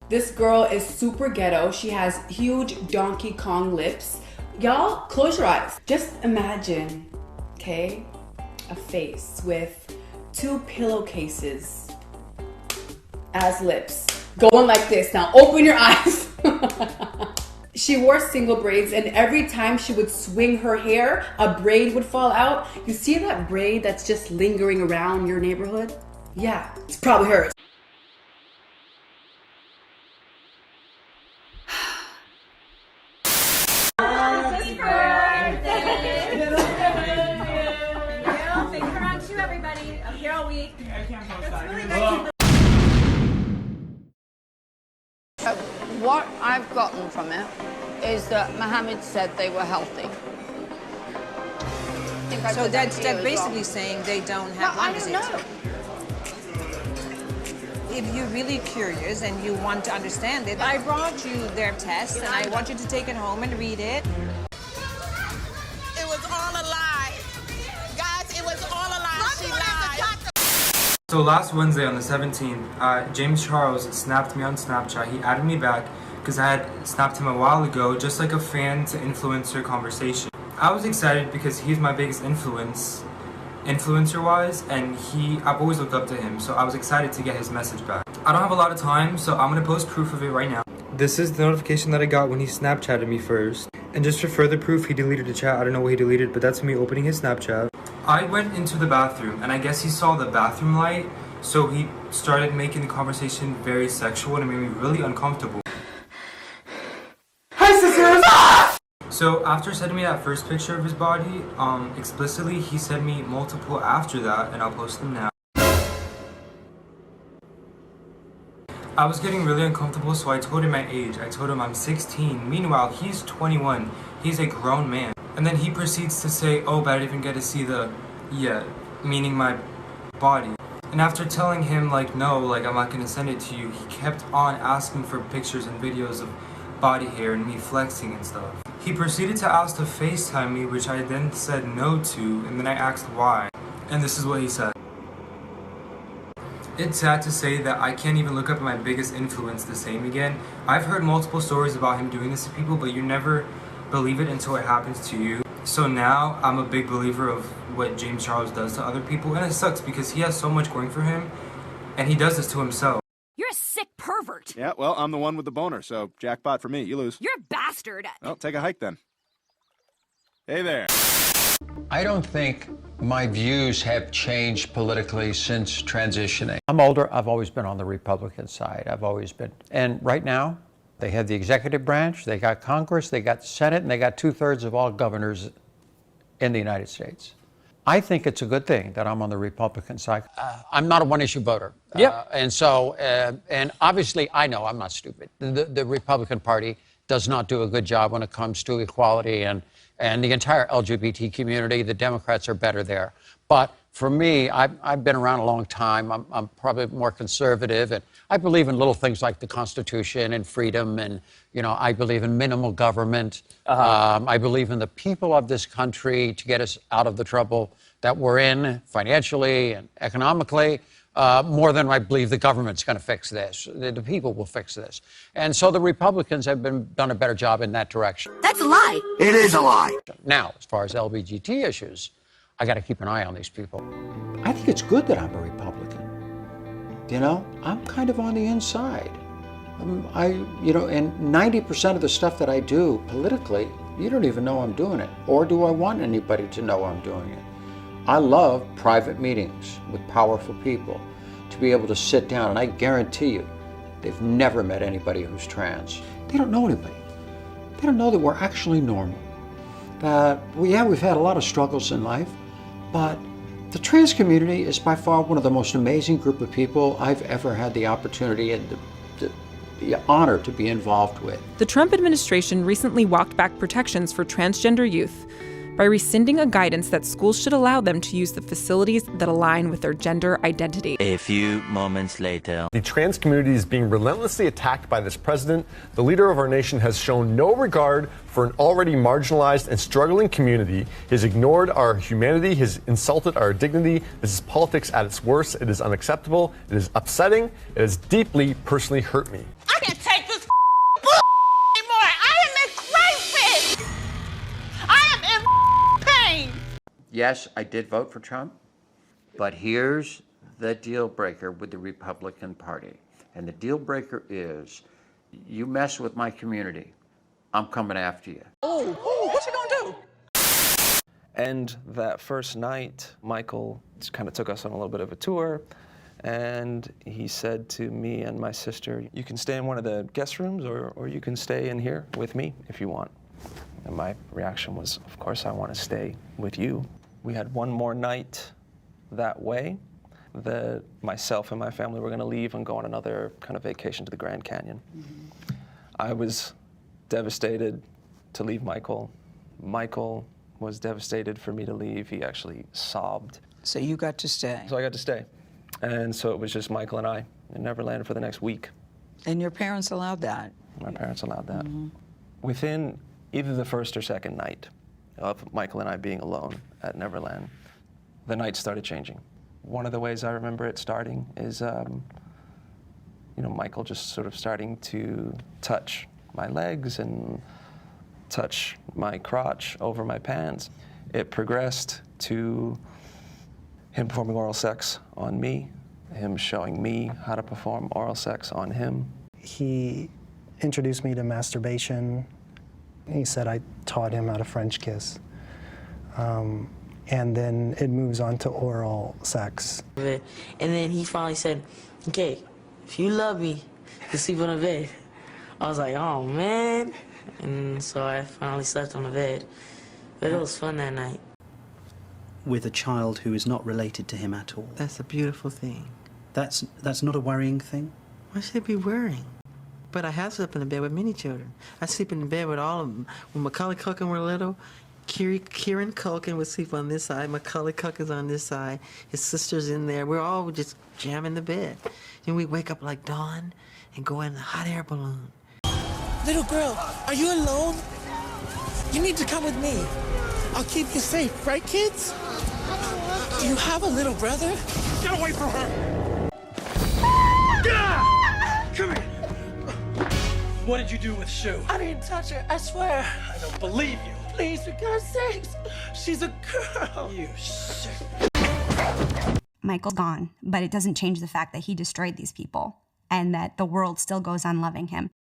This girl is super ghetto. She has huge Donkey Kong lips. Y'all, close your eyes. Just imagine, okay, a face with 2 pillowcases as lips. Going like this. Now open your eyes. She wore single braids, and every time she would swing her hair, a braid would fall out. You see that braid that's just lingering around your neighborhood? Yeah, it's probably hers. What I've gotten from it is that Mohammed said they were healthy. So that's basically saying they don't have lung disease. I don't know. If you're really curious and you want to understand it, I brought you their test and I want you to take it home and read it. It was all a lie. Guys, it was all a lie. She lied. So last Wednesday on the 17th, James Charles snapped me on Snapchat. He added me back because I had snapped him a while ago, just like a fan to influencer conversation. I was excited because he's my biggest influencer-wise, and I've always looked up to him, so I was excited to get his message back. I don't have a lot of time, so I'm gonna post proof of it right now. This is the notification that I got when he Snapchatted me first. And just for further proof, he deleted the chat. I don't know what he deleted, but that's me opening his Snapchat. I went into the bathroom, and I guess he saw the bathroom light, so he started making the conversation very sexual, and it made me really uncomfortable. Hi, sisters! So after sending me that first picture of his body, explicitly, he sent me multiple after that, and I'll post them now. I was getting really uncomfortable, so I told him my age. I told him I'm 16. Meanwhile, he's 21. He's a grown man. And then he proceeds to say, oh, but I didn't even get to see meaning my body. And after telling him, like, no, like, I'm not gonna send it to you, he kept on asking for pictures and videos of body hair and me flexing and stuff. He proceeded to ask to FaceTime me, which I then said no to, and then I asked why. And this is what he said. It's sad to say that I can't even look up at my biggest influence the same again. I've heard multiple stories about him doing this to people, but you never believe it until it happens to you. So now I'm a big believer of what James Charles does to other people, and it sucks because he has so much going for him, and he does this to himself. You're a sick pervert. Yeah, well, I'm the one with the boner, so jackpot for me. You lose. You're a bastard. Well, take a hike then. Hey there. I don't think my views have changed politically since transitioning. I'm older. I've always been on the Republican side. I've always been. And right now, they have the executive branch, they got Congress, they got the Senate, and they got 2/3 of all governors in the United States. I think it's a good thing that I'm on the Republican side. I'm not a one-issue voter. And so, and obviously, I know I'm not stupid. The Republican Party does not do a good job when it comes to equality and the entire LGBT community. The Democrats are better there. But for me, I've been around a long time. I'm probably more conservative, and I believe in little things like the Constitution and freedom, and I believe in minimal government. I believe in the people of this country to get us out of the trouble that we're in financially and economically, more than I believe the government's going to fix this. The people will fix this. And so the Republicans have done a better job in that direction. That's a lie. It is a lie. Now, as far as LGBT issues, I got to keep an eye on these people. I think it's good that I'm a Republican. I'm kind of on the inside. And 90% of the stuff that I do politically, you don't even know I'm doing it. Or do I want anybody to know I'm doing it? I love private meetings with powerful people, to be able to sit down, and I guarantee you, they've never met anybody who's trans. They don't know anybody. They don't know that we're actually normal. That, we've had a lot of struggles in life, but the trans community is by far one of the most amazing group of people I've ever had the opportunity and the honor to be involved with. The Trump administration recently walked back protections for transgender youth by rescinding a guidance that schools should allow them to use the facilities that align with their gender identity. A few moments later. The trans community is being relentlessly attacked by this president. The leader of our nation has shown no regard for an already marginalized and struggling community. He has ignored our humanity. He has insulted our dignity. This is politics at its worst. It is unacceptable. It is upsetting. It has deeply personally hurt me. I got Yes, I did vote for Trump, but here's the deal breaker with the Republican Party. And the deal breaker is, you mess with my community, I'm coming after you. Oh, what you gonna do? And that first night, Michael kind of took us on a little bit of a tour, and he said to me and my sister, you can stay in one of the guest rooms, or you can stay in here with me if you want. And my reaction was, of course, I want to stay with you. We had one more night that way that myself and my family were going to leave and go on another kind of vacation to the Grand Canyon. Mm-hmm. I was devastated to leave Michael. Michael was devastated for me to leave. He actually sobbed. So you got to stay. So I got to stay. And so it was just Michael and I in Neverland for the next week. And your parents allowed that? My parents allowed that. Mm-hmm. Within either the first or second night of Michael and I being alone at Neverland, the night started changing. One of the ways I remember it starting is, Michael just sort of starting to touch my legs and touch my crotch over my pants. It progressed to him performing oral sex on me, him showing me how to perform oral sex on him. He introduced me to masturbation. He said I taught him how to French kiss. And then it moves on to oral sex. And then he finally said, okay, if you love me, you sleep on the bed. I was like, oh man. And so I finally slept on the bed. But it was fun that night. With a child who is not related to him at all. That's a beautiful thing. That's not a worrying thing? Why should it be worrying? But I have slept in the bed with many children. I sleep in the bed with all of them. When Macaulay Culkin were little, Kieran Culkin would sleep on this side, Macaulay Culkin's on this side, his sister's in there. We're all just jamming the bed. Then we wake up like dawn and go in the hot air balloon. Little girl, are you alone? You need to come with me. I'll keep you safe, right, kids? Do you have a little brother? Get away from her! Come here! What did you do with Sue? I didn't touch her, I swear. I don't believe you. Please, for God's sakes, she's a girl. You sick. Michael's gone, but it doesn't change the fact that he destroyed these people and that the world still goes on loving him.